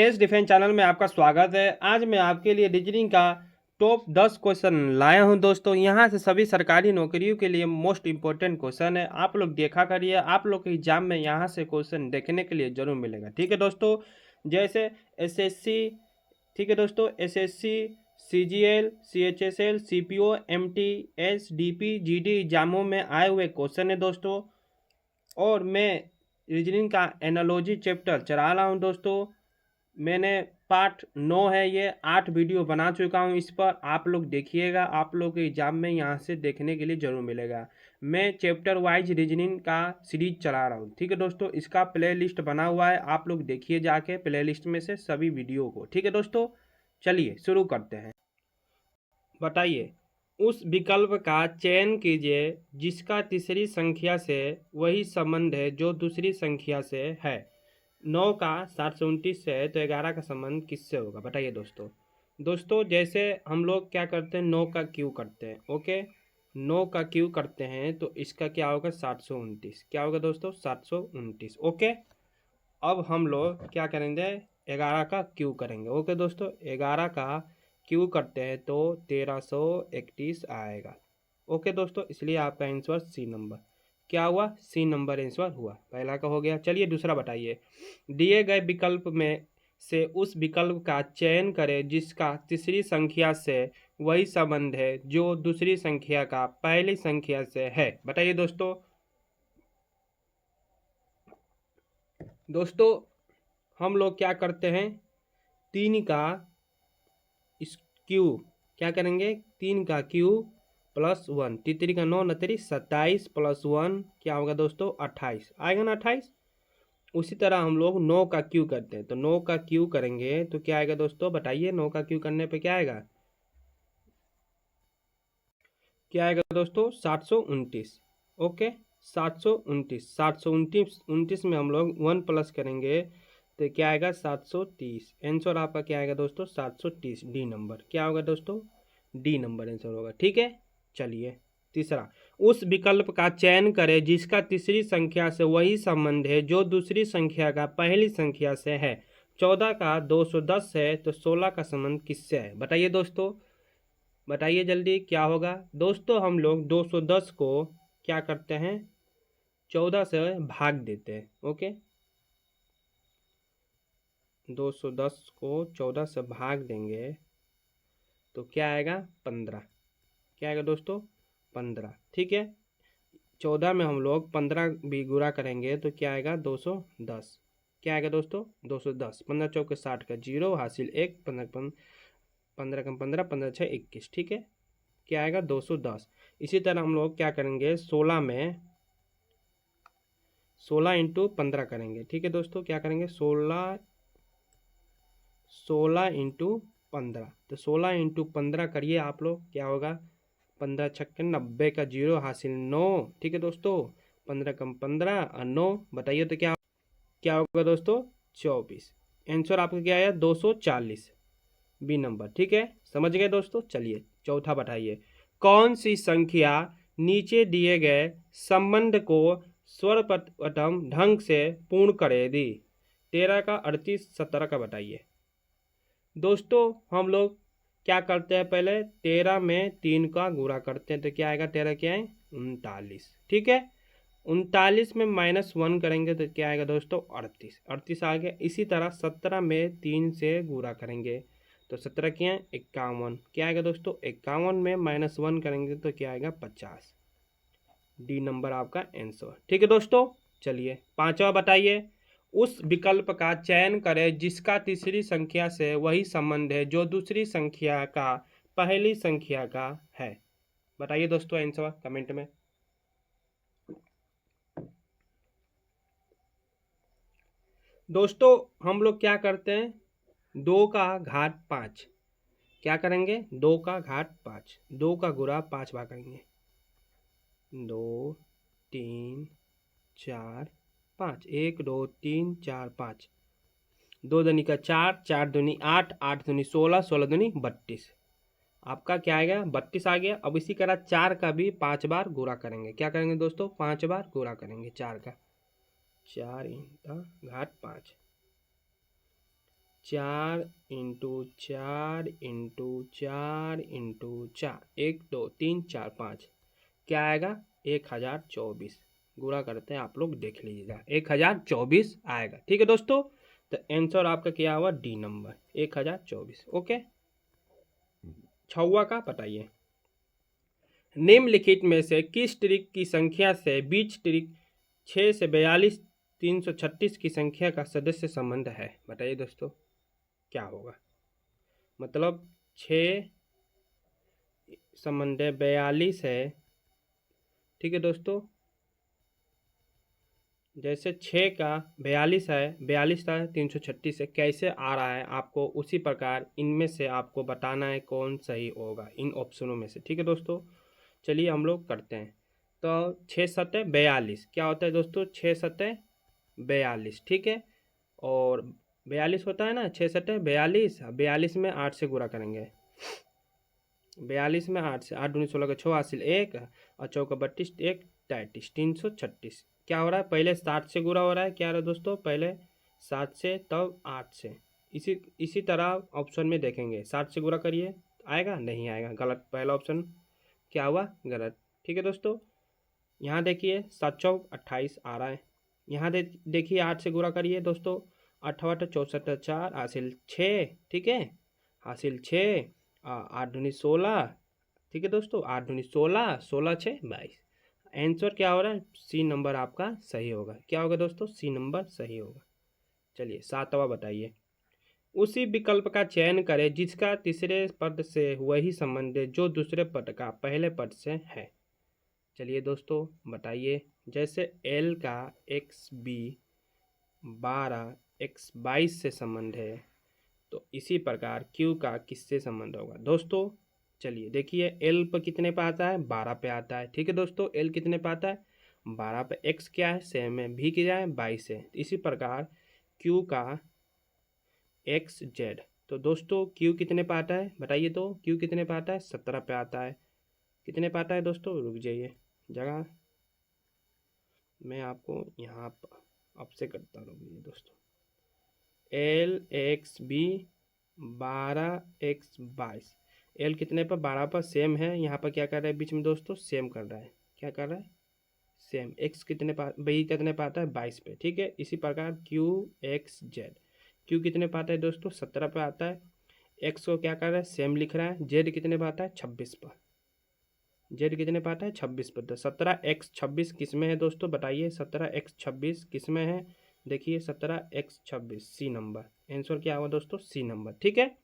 S defence channel में आपका स्वागत है। आज मैं आपके लिए रीजनिंग का टॉप 10 क्वेश्चन लाया हूं दोस्तों। यहां से सभी सरकारी नौकरियों के लिए मोस्ट इंपॉर्टेंट क्वेश्चन है। आप लोग देखा करिए, आप लोग के एग्जाम में यहां से क्वेश्चन देखने के लिए जरूर मिलेगा। ठीक है दोस्तों, जैसे एसएससी, ठीक है दोस्तों, SSC, CGL, CHSL, CPO, MT, SDP, GD एग्जामों में आए हुए क्वेश्चन है दोस्तों। और मैं रीजनिंग का एनालॉजी चैप्टर चला रहा हूँ दोस्तों। मैंने पार्ट 9 है, ये 8 वीडियो बना चुका हूँ इस पर। आप लोग देखिएगा, आप लोग के एग्जाम में यहाँ से देखने के लिए जरूर मिलेगा। मैं चैप्टर वाइज रीजनिंग का सीरीज चला रहा हूँ। ठीक है दोस्तों, इसका प्ले लिस्ट बना हुआ है, आप लोग देखिए जाके प्ले लिस्ट में से सभी वीडियो को। ठीक है दोस्तों, चलिए शुरू करते हैं। बताइए, उस विकल्प का चयन कीजिए जिसका तीसरी संख्या से वही संबंध है जो दूसरी संख्या से है। 9 का 729 से है तो 11 का संबंध किससे होगा? बताइए दोस्तों जैसे हम लोग क्या करते हैं, 9 का क्यू करते हैं। ओके, 9 का क्यू करते हैं तो इसका क्या होगा? 729। क्या होगा दोस्तों? 729। ओके, अब हम लोग क्या करेंगे? 11 का क्यू करेंगे। ओके दोस्तों, 11 का क्यू करते हैं तो 1331 आएगा। ओके दोस्तों, इसलिए आपका आंसर सी नंबर क्या हुआ? सी नंबर आंसर हुआ। पहला का हो गया। चलिए दूसरा बताइए। दिए गए विकल्प में से उस विकल्प का चयन करें जिसका तीसरी संख्या से वही संबंध है जो दूसरी संख्या का पहली संख्या से है। बताइए दोस्तों हम लोग क्या करते हैं? 3 का क्यू क्या करेंगे? 3 का क्यू प्लस 1, तितरी का 9 नतरी 27 प्लस 1 क्या होगा दोस्तों? 28 आएगा ना, 28। उसी तरह हम लोग 9 का क्यू करते हैं तो 9 का क्यू करेंगे तो क्या आएगा दोस्तों? बताइए, 9 का क्यू करने पे क्या आएगा? क्या आएगा दोस्तों? 729। ओके, 729 में हम लोग 1 प्लस करेंगे तो क्या आएगा? 730। आंसर आपका क्या आएगा दोस्तों? 730। डी नंबर क्या होगा दोस्तों? डी नंबर आंसर होगा। ठीक है, चलिए तीसरा। उस विकल्प का चयन करें जिसका तीसरी संख्या से वही संबंध है जो दूसरी संख्या का पहली संख्या से है। 14 का 210 है तो 16 का संबंध किससे है? बताइए दोस्तों, बताइए जल्दी क्या होगा दोस्तों? हम लोग 210 को क्या करते हैं? 14 से भाग देते हैं। ओके, 210 को 14 से भाग देंगे तो क्या आएगा? 15। क्या आएगा दोस्तों? 15। ठीक है, 14 में हम लोग 15 भी गुणा करेंगे तो क्या आएगा? 210। क्या आएगा दोस्तों? 210। 15 चौके 60 का 0 हासिल 1, 15 कम 15, 15 6 21। ठीक है, क्या आएगा? 210। इसी तरह हम लोग क्या करेंगे? 16 में 16 इंटू 15 करेंगे। ठीक है दोस्तों, क्या करेंगे? 16 इंटू 15, तो 16 इंटू 15 करिए आप लोग, क्या होगा? 15 छक्के 90 का 0 हासिल 9। ठीक है दोस्तों, 15 कम 15 और 9, बताइए तो क्या होगा दोस्तों? 24। आंसर आपका क्या आया? 240। B number. ठीक है, समझ गए दोस्तों। चलिए चौथा बताइए। कौन सी संख्या नीचे दिए गए संबंध को सर्वप्रथम ढंग से पूर्ण करेगी? 13 का 38, 17 का बताइए दोस्तों। हम लोग क्या करते हैं? पहले 13 में 3 का गुणा करते हैं तो क्या आएगा? 13 क्या है? 39। ठीक है, 39 में -1 करेंगे तो क्या आएगा दोस्तों? 38। 38 आ गया। इसी तरह 17 में 3 से गुणा करेंगे तो 17 क्या है? 51। क्या आएगा दोस्तों? 51 में -1 करेंगे तो क्या आएगा? 50। डी नंबर आपका आंसर। ठीक है दोस्तों, चलिए पांचवा बताइए। उस विकल्प का चयन करें जिसका तीसरी संख्या से वही संबंध है जो दूसरी संख्या का पहली संख्या का है। बताइए दोस्तों आंसर कमेंट में। दोस्तों हम लोग क्या करते हैं? 2 का घात 5 क्या करेंगे? 2 का घात 5, 2 का गुणा 5 बार करेंगे। 2 3 4 5, 1 2 3 4 5, 2 दूनी का 4, 4 दूनी 8, 8 दूनी 16, 16 दूनी 32। आपका क्या आएगा? 32 आ गया। अब इसी तरह 4 का भी 5 बार गुणा करेंगे। क्या करेंगे दोस्तों? 5 बार गुणा करेंगे 4 का। 4 × घात 5, 4 × 4 × 4 × 4 1 2 3 4 5 क्या आएगा 1024। गुणा करते हैं, आप लोग देख लीजिएगा 1024 आएगा। ठीक है दोस्तों, तो आंसर आपका क्या हुआ डी नंबर 1024। ओके, छवा का बताइए, निम्नलिखित में से किस ट्रिक की संख्या से बीच ट्रिक 6 से 42 336 की संख्या का सदस्य संबंध है? बताइए दोस्तों क्या होगा। मतलब 6 संबंध है 42 है। ठीक है दोस्तों, जैसे 6 का 42 है, 42 का 336 है, कैसे आ रहा है आपको उसी प्रकार इनमें से आपको बताना है कौन सही होगा इन ऑप्शनों में से। ठीक है दोस्तों, चलिए हम लोग करते हैं। तो 6 सत्ते 42 क्या होता है दोस्तों, 6 सत्ते 42। ठीक है, और 42 होता है ना, 6 सत्ते 42, 42 में 8 से गुणा करेंगे, 42 में 8 से 8 दूनी 16 का 6 हासिल 1 और चौका 32 1 33 336। क्या हो रहा है, पहले 7 से गुणा हो रहा है। क्या हो रहा है दोस्तों, पहले 7 से तब 8 से। इसी तरह ऑप्शन में देखेंगे, 7 से गुणा करिए आएगा, नहीं आएगा, गलत। पहला ऑप्शन क्या हुआ, गलत। ठीक है दोस्तों, यहाँ देखिए 7 चौक 28 आ रहा है। यहाँ देखिए 8 से गुणा करिए दोस्तों, 8 8 64 4 हासिल 6। ठीक है, हासिल 6 8 दूनी 16। ठीक है दोस्तों, 8 दूनी 16, 16 6 22। आंसर क्या हो रहा है, सी नंबर आपका सही होगा। क्या होगा दोस्तों, सी नंबर सही होगा। चलिए 7वां बताइए, उसी विकल्प का चयन करें जिसका तीसरे पद से वही संबंध है जो दूसरे पद का पहले पद से है। चलिए दोस्तों बताइए, जैसे एल का एक्स बी 12 एक्स 22 से संबंध है, तो इसी प्रकार क्यू का किससे संबंध होगा दोस्तों। चलिए देखिए, एल पर कितने पे आता है, 12 पे आता है। ठीक है दोस्तों, एल कितने पे आता है, 12 पे। एक्स क्या है, सेम है, भी क्या है 22 है। इसी प्रकार क्यू का एक्स जेड, तो दोस्तों क्यू कितने पे आता है बताइए, तो क्यू कितने पे आता है, 17 पे आता है। कितने पे आता है दोस्तों, रुक जाइए, जगह मैं आपको यहाँ आपसे करता हूँ दोस्तों। L x B 12 x 22, L कितने पर 12 पर, सेम है। यहाँ पर क्या कर रहा है बीच में दोस्तों, सेम कर रहा है। क्या कर रहा है, सेम। एक्स कितने पा बी कितने पे आता है, 22 पे। ठीक है, इसी प्रकार क्यू एक्स जेड, क्यू कितने पे आता है दोस्तों, 17 पे आता है। एक्स को क्या कर रहा है, सेम लिख रहा है। जेड कितने पे आता है, 26 पर। जेड कितने पे आता है, 26 पर। तो 17 एक्स 26 किस में है दोस्तों, बताइए 17 एक्स 26 किस में है। देखिए 17 एक्स 26 सी नंबर। आंसर क्या होगा दोस्तों, सी नंबर। ठीक है,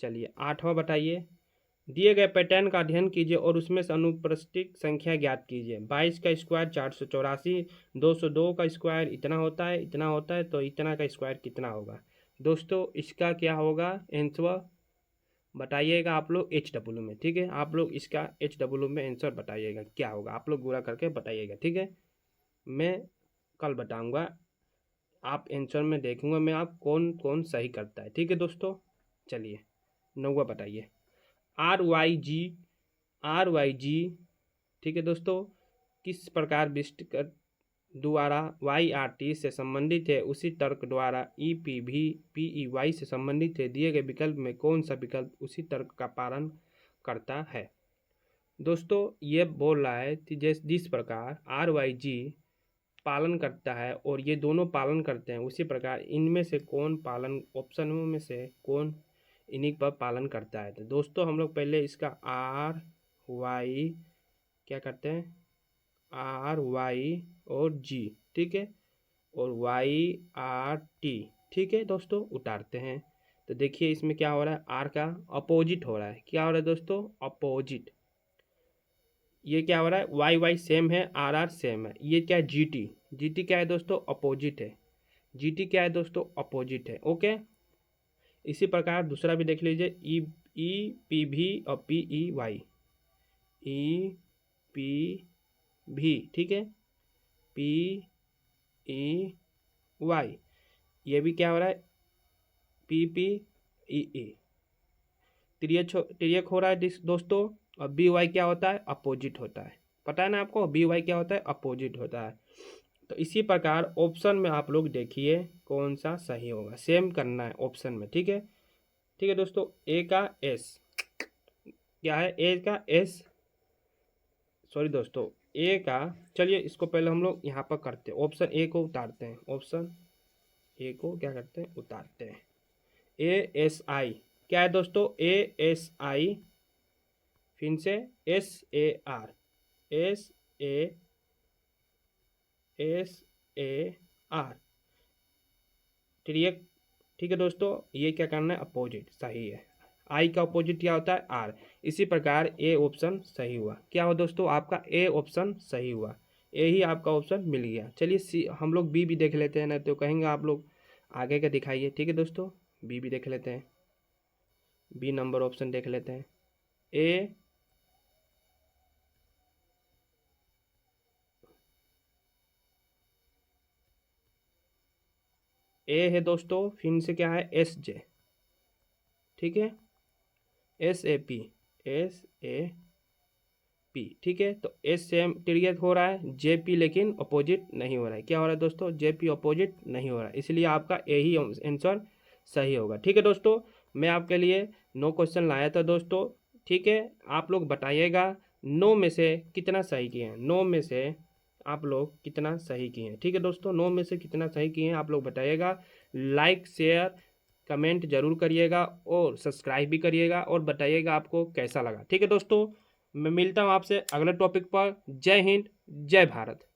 चलिए 8वां बताइए, दिए गए पैटर्न का अध्ययन कीजिए और उसमें से अनुप्रस्थित संख्या ज्ञात कीजिए। 22 का स्क्वायर 484, 202 का स्क्वायर इतना होता है, इतना होता है, तो इतना का स्क्वायर कितना होगा दोस्तों। इसका क्या होगा आंसर बताइएगा आप लोग HW में। ठीक है, आप लोग इसका HW में आंसर बताइएगा क्या होगा, आप लोग गुणा करके बताइएगा। ठीक है, मैं कल बताऊंगा, आप आंसर में देखूंगा मैं आप कौन कौन सही करता है। ठीक है दोस्तों, चलिए 9वां बताइए, आर वाई जी। ठीक है दोस्तों, किस प्रकार विशिष्ट द्वारा YRT से संबंधित है, उसी तर्क द्वारा EPV PEY से संबंधित है। दिए गए विकल्प में कौन सा विकल्प उसी तर्क का पालन करता है दोस्तों। ये बोल रहा है कि जिस प्रकार RYG पालन करता है और ये दोनों पालन करते हैं, उसी प्रकार इनमें से कौन पालन, ऑप्शनों में से कौन इन्हीं पर पालन करता है। तो दोस्तों हम लोग पहले इसका RY क्या करते हैं, RY और G। ठीक है, और YRT। ठीक है दोस्तों, उतारते हैं तो देखिए इसमें क्या हो रहा है, R का अपोजिट हो रहा है। क्या हो रहा है दोस्तों, अपोजिट। ये क्या हो रहा है, YY सेम है, RR सेम है। ये क्या है, GT क्या है दोस्तों, अपोजिट है। GT क्या है दोस्तों, अपोजिट है। ओके, इसी प्रकार दूसरा भी देख लीजिए, EPV और PEY, EPV। ठीक है, PEY, ये भी क्या हो रहा है, PPEE, तिर्यक हो रहा है दोस्तों। और BY क्या होता है, अपोजिट होता है। पता है ना आपको, BY क्या होता है, अपोजिट होता है। तो इसी प्रकार ऑप्शन में आप लोग देखिए कौन सा सही होगा, सेम करना है ऑप्शन में। ठीक है, ठीक है दोस्तों। ए का एस क्या है, ए का एस, सॉरी दोस्तों, ए का, चलिए इसको पहले हम लोग यहाँ पर करते हैं, ऑप्शन ए को उतारते हैं, ऑप्शन ए को क्या करते हैं, उतारते हैं। ए एस आई क्या है दोस्तों, ए एस आई, फिर से S A R, S A S A R, ठीक, ठीक है दोस्तों। ये क्या करना है, अपोजिट, सही है। आई का अपोजिट क्या होता है, आर। इसी प्रकार ए ऑप्शन सही हुआ। क्या हो दोस्तों, आपका ए ऑप्शन सही हुआ, ए ही आपका ऑप्शन मिल गया। चलिए सी हम लोग बी भी देख लेते हैं, ना तो कहेंगे आप लोग आगे का दिखाइए। ठीक है दोस्तों, बी भी देख लेते हैं, बी नंबर ऑप्शन देख लेते हैं। ए है दोस्तों, फिर से क्या है, एस जे, ठीक है, S A P, S A P, ठीक है। तो एस सेम ट्रिगर हो रहा है, जे पी लेकिन अपोजिट नहीं हो रहा है। क्या हो रहा है दोस्तों, जे पी अपोजिट नहीं हो रहा है, इसलिए आपका ए ही आंसर सही होगा। ठीक है दोस्तों, मैं आपके लिए 9 क्वेश्चन लाया था दोस्तों। ठीक है, आप लोग बताइएगा 9 में से कितना सही किए हैं, 9 में से आप लोग कितना सही किए हैं। ठीक है दोस्तों, 9 में से कितना सही किए हैं आप लोग बताइएगा। लाइक शेयर कमेंट जरूर करिएगा और सब्सक्राइब भी करिएगा और बताइएगा आपको कैसा लगा। ठीक है दोस्तों, मैं मिलता हूँ आपसे अगले टॉपिक पर। जय हिंद, जय भारत।